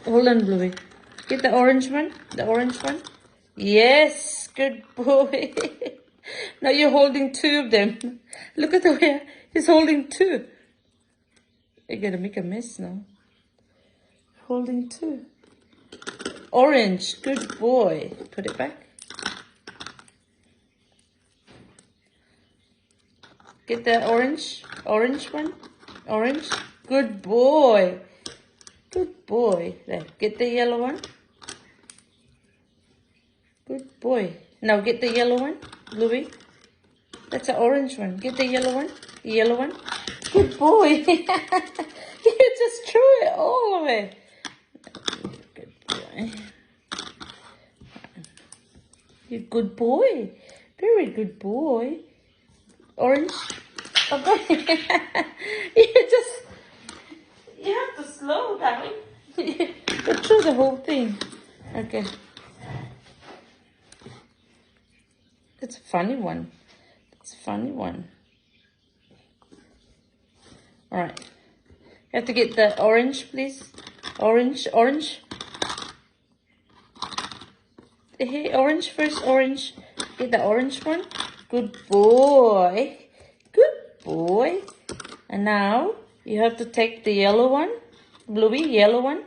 Hold on, Bluey. Get the orange one. The orange one. Yes, good boy. Now you're holding two of them. Look at the way he's holding two. You're gonna make a mess now. Holding two. Orange, good boy. Put it back. Get the orange one. Orange, good boy. Good boy. There, get the yellow one. Good boy. Now get the yellow one, Bluey. That's an orange one. Get the yellow one. The yellow one. Good boy. You just threw it all away. Good boy. You good boy. Very good boy. Orange. Okay. You have to slow down. You threw the whole thing. Okay. It's a funny one. It's a funny one. All right. You have to get the orange, please. Orange. Hey, orange first, orange. Get the orange one. Good boy. Good boy. And now you have to take the yellow one. Bluey, yellow one.